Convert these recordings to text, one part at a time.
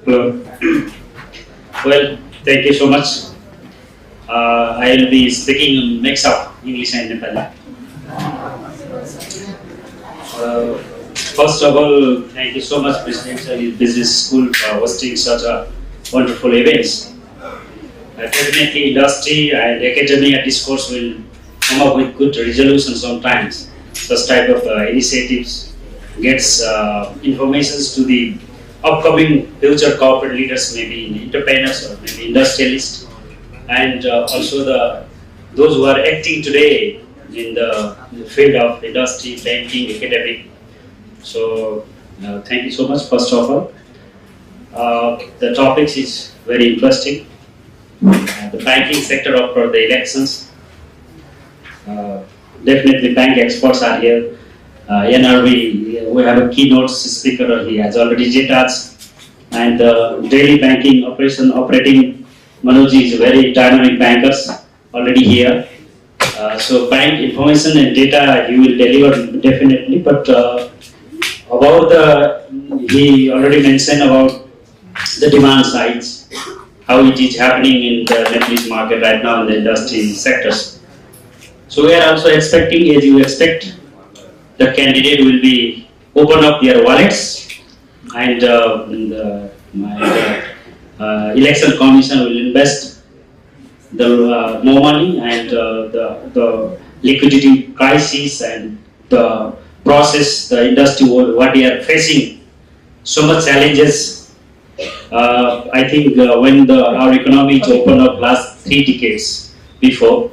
Hello. Well, thank you so much. I will be speaking in mix of English and Nepali. First of all, thank you so much, Presidential Business School, for hosting such a wonderful events. Definitely, industry and academia discourse will come up with good resolutions sometimes. Such type of initiatives gets informations to the upcoming future corporate leaders, maybe entrepreneurs or maybe industrialists, and also those who are acting today in the field of industry, banking, academic. So thank you so much. First of all, the topic is very interesting. The banking sector after the elections. Definitely, bank experts are here. NRV, we have a keynote speaker. He has already jet us, and daily banking operating Manoj is very dynamic bankers already here. So bank information and data he will deliver definitely. But about he already mentioned about the demand sides, how it is happening in the Nepalese market right now in the industry sectors. So we are also expecting, as you expect, the candidate will be open up their wallets, and election commission will invest the more money, and the liquidity crisis and the process, the industry what they are facing, so much challenges. I think when our economy is opened up last 3 decades before,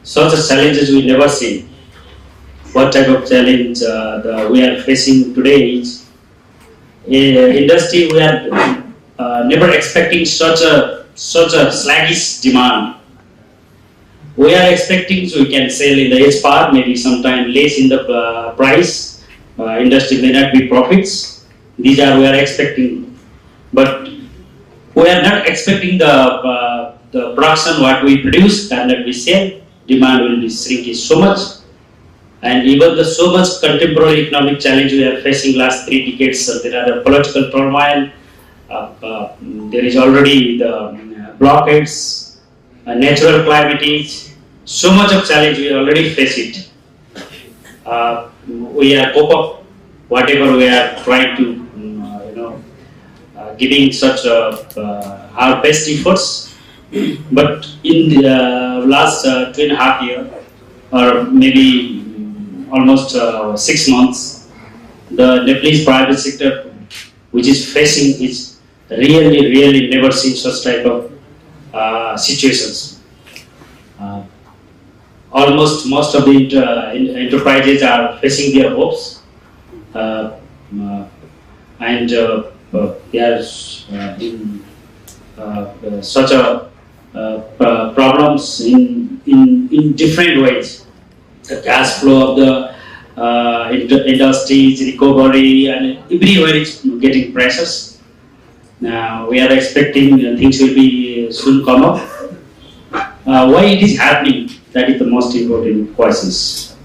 such challenges we never seen. What type of challenge we are facing today is industry we are never expecting such a sluggish demand. We are expecting so we can sell in the H part, maybe sometime less in the price. Industry may not be profits. These are we are expecting, but we are not expecting the production what we produce and that we sell. Demand will be shrinking so much, and even the so much contemporary economic challenge we are facing last 3 decades. There are the political turmoil. There is already the blockades, natural calamities. So much of challenge we already face it. We are cope up whatever we are trying to, giving such our best efforts. But in the last 2.5 years, or maybe almost 6 months, the Nepalese private sector, which is facing, is really never seen such type of situations. Almost most of the enterprises are facing their hopes, and they are in such a problems in different ways. The cash flow of the industries, recovery, and everywhere it's getting pressures. Now we are expecting things will be soon come up. Why it is happening? That is the most important questions.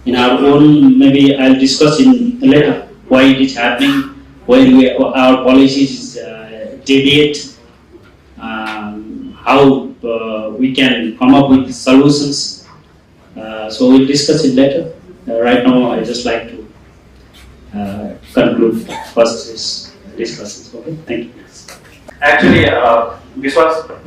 In our own, maybe I'll discuss in later why it is happening, why our policies deviate, how we can come up with solutions. So we'll discuss it later. Right now, I just like to conclude first this discussions. Okay, thank you. Actually, this also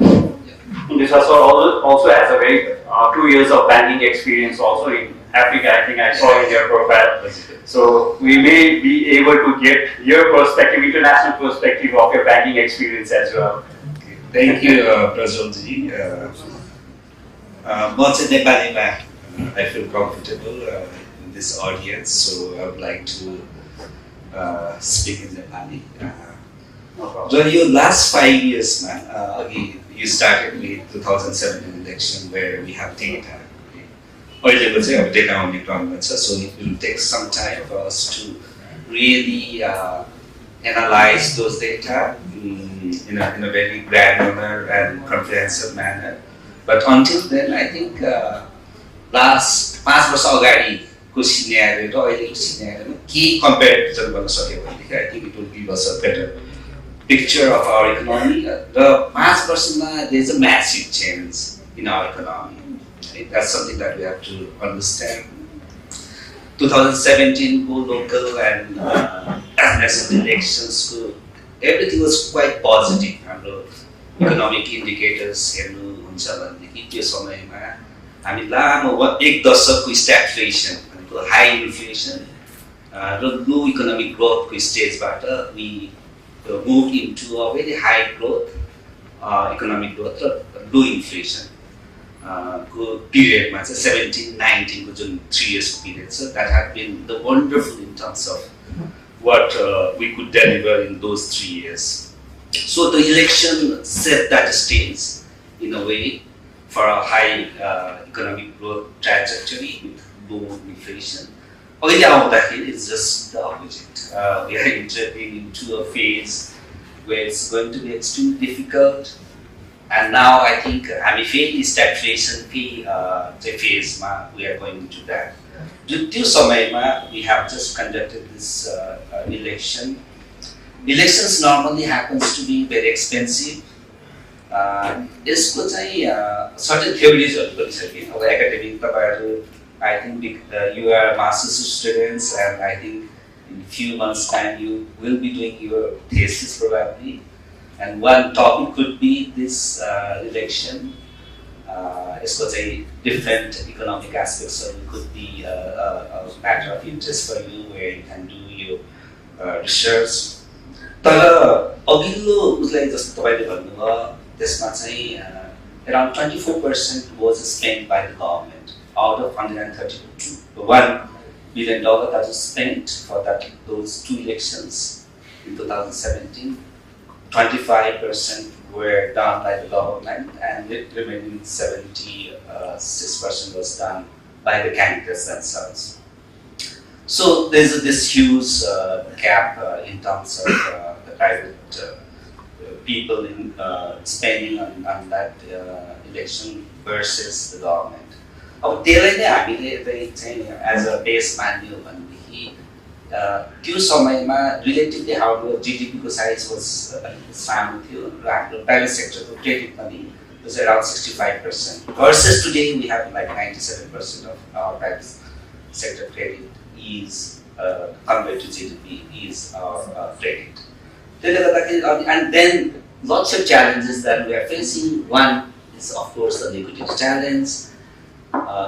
has a very 2 years of banking experience also in Africa. I think I saw in your profile. So we may be able to get your perspective, international perspective of your banking experience as well. Thank you, Prajwalji. म चाहिँ नेपालीमा I feel comfortable in this audience, so I would like to speak in Nepali. So your last 5 years, again, you started with 2017 election where we have data. अहिले चाहिँ अब data आउने क्रममा छ, so it will take some time for us to really analyze those data in a very granular and comprehensive manner. But until then, I think last 5 वर्ष अगाडिको scenario र अहिलेको सिनेरियोमा के कम्पेरिजन गर्न सक्यो भनेदेखि I think it will give us a better picture of our economy. The 5 वर्षमा there is a massive change in our economy. That's something that we have to understand. 2017 को local and national elections को everything was quite positive. हाम्रो economic indicators हेर्नु हुन्छ भनेदेखि त्यो समयमा हामी लामो 1 दशकको stagflation भनेको high inflation र low economic growth को स्टेजबाट we moved into a very high growth economic growth र low inflation को period मा चाहिँ 17-19 को जुन 3 years को period छ that had been the wonderful in terms of what we could deliver in those 3 years. So the election set that stage in a way for a high economic growth trajectory with low inflation. अहिले आउँदाखेरि it's just the opposite. We are entering into a phase where it's going to be extremely difficult. And now I think हामी फेरि stagflation phase मा we are going into that. त्यो समयमा we have just conducted this election. Elections normally happens to be very expensive. यसको चाहिँ certain theories-हरु पनि छ कि अब academic तपाईहरु I think you are master's students and I think in few months time you will be doing your thesis probably. And one topic could be this election. यसको चाहिँ different economic aspects could be a matter of interest for you where you can do your research. तर अघिल्लो उसलाई जस्तो तपाईले भन्नुभयो त्यसमा चाहिँ around 24% was spent by the government out of $131 billion that was spent for those 2 elections in 2017. 25% were done by the government and the remaining 76% was done by the candidates themselves. So there's this huge gap in terms of the private people in spending on that election versus the government. अब त्यसलाई नै हामीले चाहिँ as a base मान्यो भनेदेखि त्यो समयमा relatively हाम्रो जीडीपी को साइज वाज सानो थियो र हाम्रो प्राइभेट सेक्टरको क्रेडिट पनि was around 65% versus today we have like 97% of our private sector credit is compared to GDP is our credit. And then lots of challenges that we are facing. One is of course the liquidity challenge.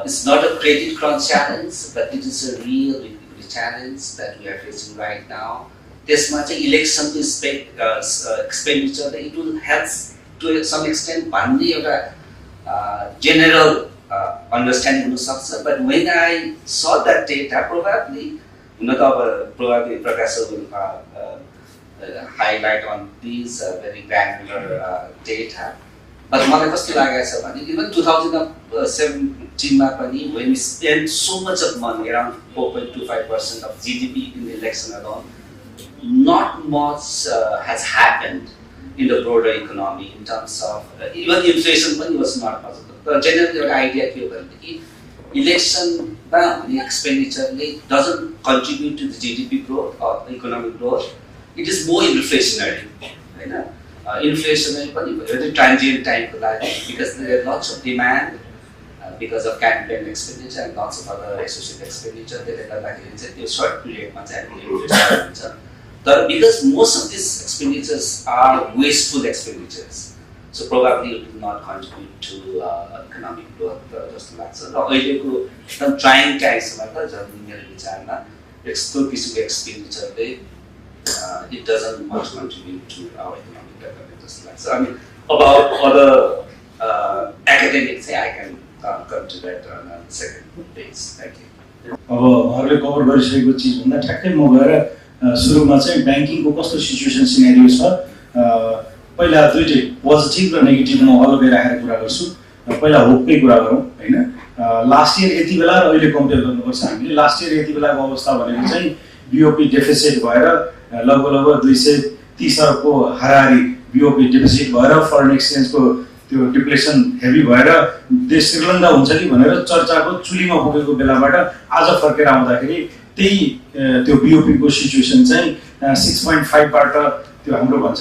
It's not a credit crunch challenge, but it is a real liquidity challenge that we are facing right now. त्यसमा चाहिँ election to expenditure it will help to some extent भन्ने एउटा general understanding हुन सक्छ. But when I saw that data, probably हुन त अब probably Prakash will highlight on these very granular data. But मलाई कस्तो लागेको छ भने even 2017 मा पनि when we spent so much of money around 4.25% of GDP in the election alone, not much has happened in the broader economy in terms of even inflation पनि was not much. The general idea के हो भनेदेखि election मा हुने expenditure doesn't contribute to the GDP growth or economic growth. It is more inflationary, हैन? Inflationary पनि very transient time को लागि because there are lots of demand because of campaign expenditure and lots of other associated expenditure त्यसले गर्दाखेरि चाहिँ त्यो short period मा चाहिँ हामीले inflation हुन्छ. But because most of these expenditures are wasteful expenditures, so probably it will not contribute to economic growth जस्तो लाग्छ. र अहिलेको एकदम trying times मा त जति मेरो विचारमा यस्तो किसिमको एक्सपेन्डिचरले it doesn't much contribute to our economic development जस्तो लाग्छ. I mean about other academics, I can come to that on a second base. Thank you. अब उहाँहरूले कभर गरिसकेको चिज भन्दा ठ्याक्कै म गएर सुरुमा चाहिँ ब्याङ्किङको कस्तो सिचुएसन सिनेरियो छ पहिला दुईटै पोजिटिभ र नेगेटिभ म अलग्गै राखेर कुरा गर्छु. पहिला होपकै कुरा गरौँ हैन. लास्ट इयर यति बेला र अहिले कम्पेयर गर्नुपर्छ हामीले. लास्ट इयर यति बेलाको अवस्था भनेको चाहिँ बीओपी डेफिसिट भएर लगभग 230 अरबको हाराहारी बीओपी डेफिसिट भएर फरेन एक्सचेन्जको त्यो डिप्लेसन हेभी भएर देश श्रीलङ्का हुन्छ कि भनेर चर्चाको चुलीमा पुगेको बेलाबाट आज फर्केर आउँदाखेरि त्यही त्यो बीओपी को सिचुएसन चाहिँ 6.5 बाट त्यो हाम्रो भन्छ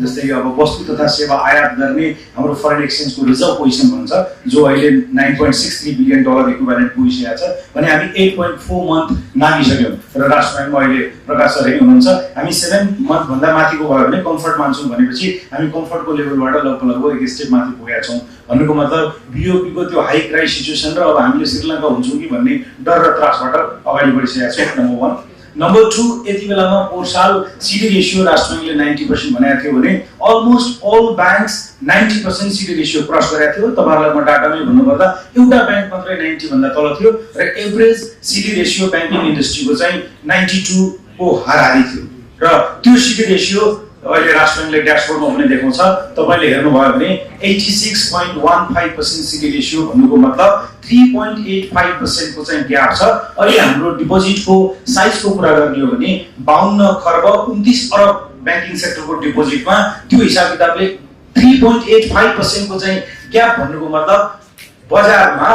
जस्तै अब वस्तु तथा सेवा आयात गर्ने हाम्रो फरेन एक्सचेन्जको रिजर्भ पोजिसन भन्छ जो अहिले $9.63 बिलियन इक्विभ्यालेन्ट पुगिसकेको छ भने हामी 8.4 मन्थ नागिसक्यौँ र राष्ट्र ब्याङ्कमा अहिले प्रकाश सरेको हुनुहुन्छ हामी 7 मन्थ भन्दा माथिको भयो भने कम्फर्ट मान्छौँ भनेपछि हामी कम्फर्टको लेभलबाट लगभग एक स्टेप माथि पुगेका छौँ भन्नुको मतलब बिओपीको त्यो हाई क्राइस सिचुएसन र अब हामीले श्रीलङ्का हुन्छौँ कि भन्ने डर र त्रासबाट अगाडि बढिसकेका छौँ नम्बर 1 नम्बर 2 यति बेलामा पोहोर साल सिडी रेसियो राष्ट्र ब्याङ्कले 90% भनेको थियो भने almost all banks 90% CD ratio cross गरेको थियो तपाईहरुलाई म डाटामै भन्नुपर्दा एउटा ब्याङ्क मात्रै 90 भन्दा तल थियो र एभरेज सिडी रेसियो ब्याङ्किङ इन्डस्ट्रीको चाहिँ 92 को हाराहारी थियो र त्यो सिडी रेसियो अहिले राष्ट्र ब्याङ्कले ड्यासबोर्डमा पनि देखाउँछ तपाईले हेर्नुभयो भने 86.15% सिडी रेसियो भन्नुको मतलब 3.85% को चाहिँ ग्याप छ अहिले हाम्रो डिपोजिटको साइजको कुरा गर्ने हो भने 52 खर्ब 29 अरब ब्याङ्किङ सेक्टरको डिपोजिटमा त्यो हिसाब किताबले 3.85% को चाहिँ ग्याप भन्नुको मतलब बजारमा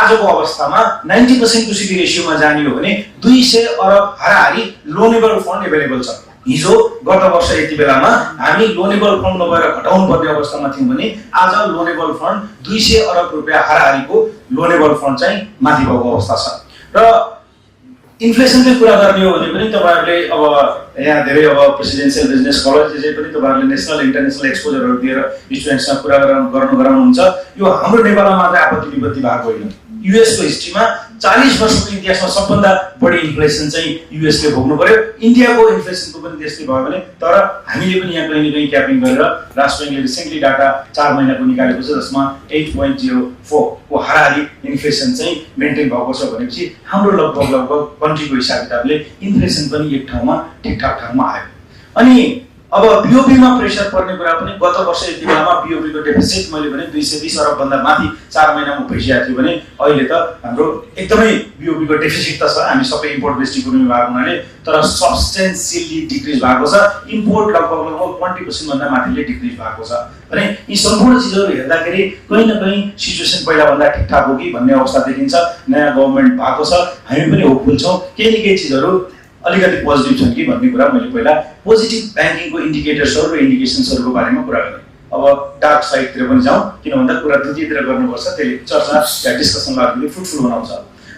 आजको अवस्थामा 90% को सिडी रेसियोमा जाने हो भने 200 अरब हाराहारी लोनेबल फन्ड एभाइलेबल छ हिजो गत वर्ष यति बेलामा हामी लोनेबल फन्ड नभएर घटाउनु पर्ने अवस्थामा थियौं भने आज लोनेबल फन्ड 200 अरब रुपैयाँ हाराहारीको लोनेबल फन्ड चाहिँ माथि भएको अवस्था छ र इन्फ्लेसनको कुरा गर्ने हो भने पनि तपाईहरुले अब यहाँ धेरै अब प्रेसिडेन्शियल बिजनेस कलेज जे पनि तपाईहरुले नेशनल इन्टरनेशनल एक्सपोजरहरु दिएर स्टुडेन्ट्ससँग कुरा गराउनुहुन्छ यो हाम्रो नेपालमा मात्र आपत्ति विपत्ति भएको होइन युएस को हिस्ट्रीमा 40 वर्षको इतिहासमा सबभन्दा बढी इन्फ्लेसन चाहिँ युएस ले भोग्नु पर्यो इन्डियाको इन्फ्लेसनको पनि त्यस्तै भयो भने तर हामीले पनि यहाँ कहीं न कहीं क्यापिङ गरेर राष्ट्र ब्याङ्कले रिसेन्टली डाटा 4 महिनाको निकालेको छ जसमा 8.04 को हाराहारी इन्फ्लेसन चाहिँ मेन्टेन भएको छ भनेपछि हाम्रो लगभग कन्ट्रीको हिसाब किताबले इन्फ्लेसन पनि एक ठाउँमा ठिकठाक ठाउँमा आयो अनि अब बीओपीमा प्रेसर पर्ने कुरा पनि गत वर्ष यति बेलामा बीओपीको डेफिसिट मैले भने 220 अरब भन्दा माथि 4 महिनामा भइसकेको थियो भने अहिले त हाम्रो एकदमै बीओपीको डेफिसिट त छ हामी सबै इम्पोर्ट बेस्ड इकोनोमी भएको हुनाले तर सब्स्टेन्शियली डिक्रिज भएको छ इम्पोर्ट लगभग 20% भन्दा माथिले डिक्रिज भएको छ भने यी सम्पूर्ण चीजहरु हेर्दाखेरि कहीं न कहीं सिचुएसन पहिला भन्दा ठिकठाक हो कि भन्ने अवस्था देखिन्छ नयाँ गभर्नमेन्ट भएको छ हामी पनि होपफुल छौं केही न केही चीजहरु अलिकति पोजिटिभ छन् कि भन्ने कुरा मैले पहिला पोजिटिभ ब्याङ्किङको इन्डिकेटर्सहरु र इन्डिकेसन्सहरुको बारेमा कुरा गरेँ अब डार्क साइडतिर पनि जाउँ किन भन्दा कुरा दुईतिर गर्नुपर्छ त्यसले चर्चा या डिस्कसनलाई अलिकति फ्रुटफुल बनाउँछ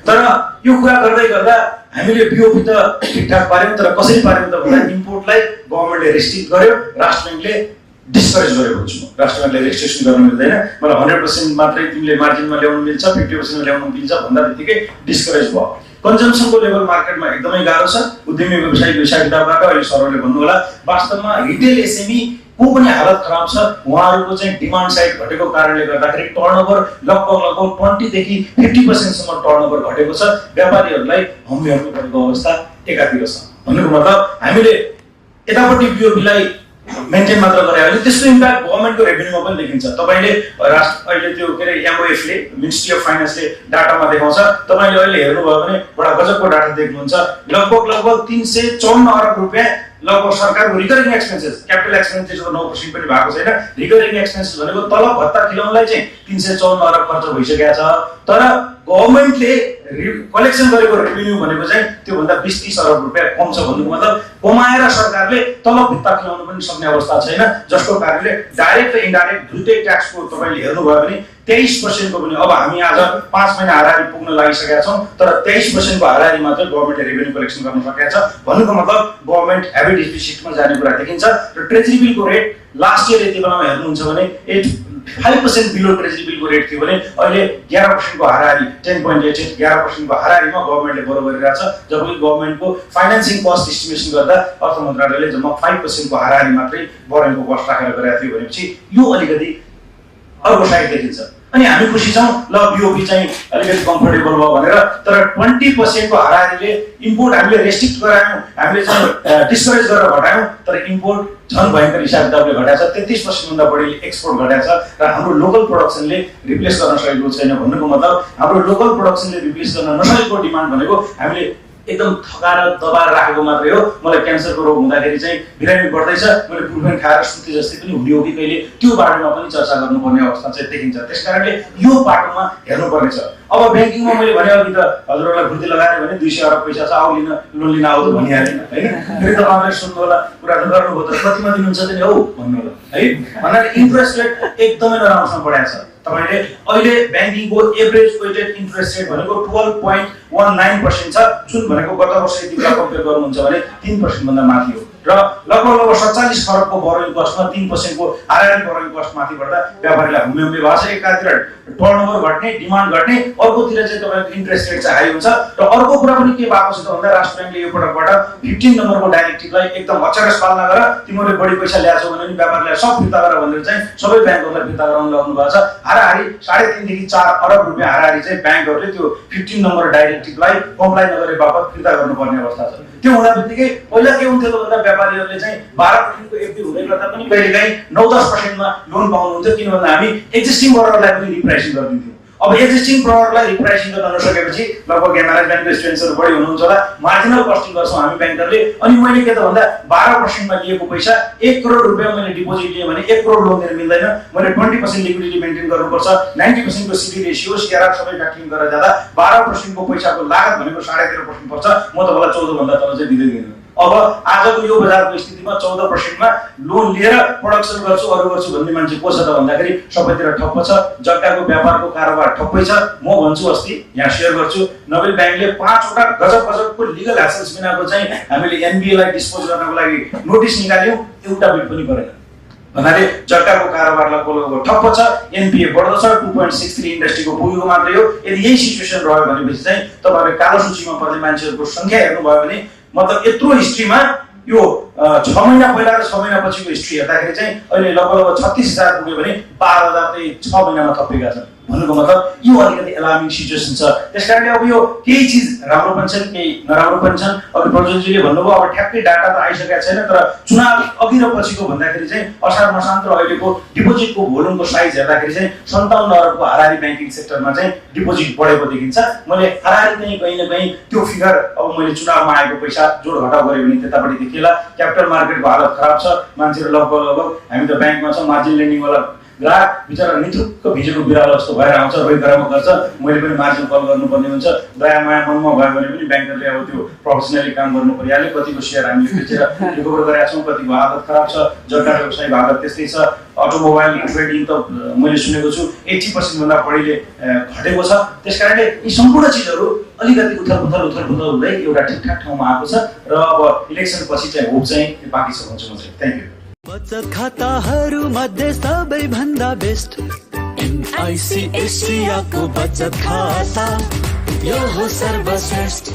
तर यो कुरा गर्दै गर्दा हामीले बीओपी त ठिकठाक पार्यौं तर कसरी पार्यौं त भन्दा इम्पोर्टलाई गभर्नमेन्टले रेस्ट्रिक्ट गर्यो राष्ट्र ब्याङ्कले डिस्करेज गरेको छु राष्ट्र ब्याङ्कले रेस्ट्रिक्सन गर्न मिल्दैन मलाई 100% मात्रै तिमीले मार्जिनमा ल्याउन मिल्छ 50% ल्याउन मिल्छ भन्दाबित्तिकै डिस्करेज भयो कन्जम्सनको लेभल मार्केटमा एकदमै गाह्रो छ उद्यमी व्यवसायिक हिसाब किताबबाट अहिले सरले भन्नु होला वास्तवमा रिटेल एसएमई को पनि हालत खराब छ उहाँहरुको चाहिँ डिमान्ड साइड घटेको कारणले गर्दाखेरि टर्नओभर लगभग 20 देखि 50% सम्म टर्नओभर घटेको छ व्यापारीहरुलाई हम हेर्नु परेको अवस्था एकातिर छ भन्नुको मतलब हामीले यतापट्टि बीओपीलाई मेन्टेन मात्र गरे भने त्यसको इम्प्याक्ट गभर्नमेन्टको रेभेन्यूमा पनि देखिन्छ तपाईले राष्ट्र अहिले त्यो के रे एमओएफ ले मिनिस्ट्री अफ फाइनान्सले डाटामा देखाउँछ तपाईले अहिले हेर्नुभयो भने बडा गजबको डाटा देख्नुहुन्छ लगभग 354 अरब रुपैयाँ लगभग सरकारको रिकरिङ एक्सपेन्सेस क्यापिटल एक्सपेन्सेसको 9% पनि भएको छैन रिकरिङ एक्सपेन्सेस भनेको तलब भत्ता खिलाउनलाई चाहिँ 354 अरब खर्च भइसकेको छ तर गभर्नमेन्टले कलेक्सन गरेको रेभेन्यू भनेको चाहिँ त्यो भन्दा 20-30 अरब रुपैयाँ कम छ भन्नुको मतलब कमाएर सरकारले तलब भत्ता खिलाउन पनि सक्ने अवस्था छैन जसको कारणले डाइरेक्ट र इन्डाइरेक्ट दुईटै ट्याक्सको तपाईले हेर्नुभयो भने 23% को पनि अब हामी आज 5 महिना हाराहारी पुग्न लागिसकेका छौं तर 23% को हाराहारी मात्र गभर्नमेन्टले रेभेन्यू कलेक्सन गर्न सकेको छ भन्नुको मतलब गभर्नमेन्ट हेभी डिफिसिटमा जाने कुरा देखिन्छ र ट्रेजरी बिलको रेट लास्ट इयर यति बेलामा हेर्नुहुन्छ भने 5% बिलो ट्रेजरी बिलको रेट थियो भने अहिले 11% को हाराहारी 10.88 11% को हाराहारीमा गभर्नमेन्टले बरो गरिरहेछ जबकि गभर्नमेन्टको फाइनान्सिङ कस्ट एस्टिमेसन गर्दा अर्थ मन्त्रालयले जम्मा 5% को हाराहारी मात्रै बोरोइङको कस्ट राखेर गरेको थियो भनेपछि यो अलिकति अर्को साइड देखिन्छ अनि हामी खुसी छौं ल बीओपी चाहिँ अलिकति कम्फर्टेबल भयो भनेर तर 20% को हाराहारीले इम्पोर्ट हामीले रेस्ट्रिक्ट गरायौं हामीले चाहिँ डिस्करेज गरेर घटायौं तर इम्पोर्ट झन भयंकर हिसाब किताबले घटाएको छ 33% भन्दा बढी एक्सपोर्ट घटाएको छ र हाम्रो लोकल प्रोडक्सनले रिप्लेस गर्न सकेको छैन भन्नुको मतलब हाम्रो लोकल प्रोडक्सनले रिप्लेस गर्न नसकेको डिमान्ड भनेको हामीले एकदम थकाएर दबाएर राखेको मात्रै हो, मलाई क्यान्सरको रोग हुँदाखेरि चाहिँ बिरामी बढ्दैछ, मैले बुलफेन खाएर सुते जस्तै पनि हुने हो कि कहिले, त्यो बारेमा पनि चर्चा गर्नुपर्ने अवस्था चाहिँ देखिन्छ। त्यसकारणले यो बाटोमा हेर्नुपर्नेछ। अब ब्याङ्किङमा मैले भने अघि त हजुरहरूलाई फुर्ती लगाएर भने 200 अरब पैसा छ, आउ लिन लोन लिन आऊ त भनिहालेन हैन। फेरि तपाईँहरूले सुन्नु होला, कुरा त गर्नुभयो त कतिमा दिनुहुन्छ त नि हौ भन्नु होला है। भन्नाले इन्ट्रेस्ट रेट एकदमै नराम्रोसँग बढाएको छ। तपाईले अहिले ब्याङ्किङको एभरेज वेटेड इन्ट्रेस्ट रेट भनेको 12.19% छ, जुन भनेको गत वर्ष यदि कम्पेयर गर्नुहुन्छ भने 3% भन्दा माथि हो। र लगभग 47 खरबको बोरोइङ कस्टमा 3% को आरआरआई बोरोइङ कस्ट माथि बढ्दा व्यापारीलाई हुम्याउम्बे भएको छ। एकातिर टर्नओभर घट्ने, डिमान्ड घट्ने, अर्कोतिर चाहिँ तपाईको इन्ट्रेस्ट रेट चाहिँ हाई हुन्छ। र अर्को कुरा पनि के भएको छ त भन्दा राष्ट्र ब्याङ्कले यो पटकबाट 15 नम्बरको डाइरेक्टिभलाई एकदम अचरस पालना गर, तिमीले बढी पैसा ल्याछौ भने नि व्यापारीलाई सब फिर्ता गर भनेर चाहिँ सबै ब्याङ्कहरूलाई फिर्ता गराउन लाग्नु भएको छ। हाराहारी 3.5 देखि 4 अरब रुपैयाँ हाराहारी चाहिँ ब्याङ्कहरूले त्यो 15 नम्बर डाइरेक्टिभलाई कम्प्लाई नगरे बापत फिर्ता गर्नुपर्ने अवस्था छ। त्यो हुँदा बित्तिकै पहिला के हुन्थ्यो त भन्दा व्यापारीहरूले चाहिँ 12% को एफडी हुँदै गर्दा पनि कहिलेकाहीँ 9-10% मा लोन पाउनुहुन्थ्यो, किन भन्दा हामी एक्जिस्टिङ बोरोवरलाई पनि रिप्राइसिङ गरिदिन्थ्यौँ। अब एक्जिस्टिङ बोरोवरलाई रिप्राइसिङ गर्न नसकेपछि लगभग म्यानेजमेन्टको स्ट्रेन्थहरू बढी हुनुहुन्छ होला, मार्जिनल कस्टिङ गर्छौँ हामी ब्याङ्करले। अनि मैले के त भन्दा 12% मा लिएको पैसा 1 करोड रुपैयाँ मैले डिपोजिट लिएँ भने 1 करोड लोन दिन मिल्दैन, मैले 20% लिक्विडिटी मेन्टेन गर्नुपर्छ, 90% को सिडी रेसियो सीआरआर सबै फ्याक्टरिङ गरेर जाँदा 12% को पैसाको लागत भनेको 13.5% पर्छ। म तपाईँलाई 14 भन्दा तल चाहिँ दिँदैन। अब आजको यो बजारको स्थितिमा 14% मा लोन लिएर प्रोडक्सन गर्छु अरु गर्छु भन्ने मान्छे को छ त भन्दाखेरि सबैतिर ठप्प छ। जग्गाको व्यापारको कारोबार ठप्पै छ। म भन्छु अस्ति यहाँ शेयर गर्छु, नोबेल ब्याङ्कले 5 वटा गजबको लिगल ह्यासल्स बिनाको चाहिँ हामीले एनबिए लाई डिस्पोज गर्नको लागि नोटिस निकाल्यौं, एउटा बिट पनि गरेन। भन्नाले जग्गाको कारोबारलाई कोलको ठप्प छ, एनपिए बढ्दो छ, 2.63 इन्डस्ट्रीको पुगेको मात्रै हो। यदि यही सिचुएसन रह्यो भनेपछि चाहिँ तपाईहरुले कालो सूचीमा पर्ने मान्छेहरुको संख्या हेर्नु भयो भने मतलब यत्रो हिस्ट्रीमा यो 6 महिना पहिला र 6 महिना पछिको हिस्ट्री हेर्दाखेरि चाहिँ अहिले लगभग 36,000 पुग्यो भने 12,000 चाहिँ 6 महिनामा थपेका छन्। भन्नुको मतलब यो अलिकति एलार्मिङ सिचुएसन छ। त्यसकारणले अब यो केही चीज राम्रो पनि छन्, केही नराम्रो पनि छन्। अब प्रजोजीले भन्नुभयो अब ठ्याक्कै डाटा त आइसकेको छैन, तर चुनाव अघि र पछिको भन्दाखेरि चाहिँ असार मसान्त र अहिलेको डिपोजिटको भोल्युमको साइज हेर्दाखेरि चाहिँ 57 अरबको हाराहारी ब्याङ्किङ सेक्टरमा चाहिँ डिपोजिट बढेको देखिन्छ। मैले हाराहारी चाहिँ कहीं न कहीं त्यो फिगर अब मैले चुनावमा आएको पैसा जोड घटाउ गरे भने त्यतापटि देखिएला। क्यापिटल मार्केटको हालत खराब छ, मान्छेहरु लगभग हामी त ब्याङ्कमा छौं, मार्जिन लेन्डिङ वाला ग्राहक बिचारा निथुक्क भिजेको बिरालो जस्तो भएर आउँछ, रोइकरामा गर्छ। मैले पनि मार्जिन कल गर्नुपर्ने हुन्छ। दया माया मनमा भयो भने पनि ब्याङ्करले अब त्यो प्रोफेसनली काम गर्नु परिहाल्यो। कतिको शेयर हामीले बेचेर रिकभर गरेका छौं, कतिको हालत खराब छ, जग्गा व्यवसायको हालत त्यस्तै छ। अटोमोबाइल ट्रेडिङ त मैले सुनेको छु 80% भन्दा बढीले घटेको छ। त्यसकारणले यी सम्पूर्ण चीजहरु अलिकति उथलपुथल हुँदै एउटा ठिकठाक ठाउँमा आएको छ र अब इलेक्सन पछि चाहिँ होप चाहिँ बाँकी छ भन्छु म चाहिँ। Thank you. बचत खाताहरू मध्ये सबैभन्दा बेस्ट एनआईसी एसियाको बचत खाता, यो हो सर्वश्रेष्ठ।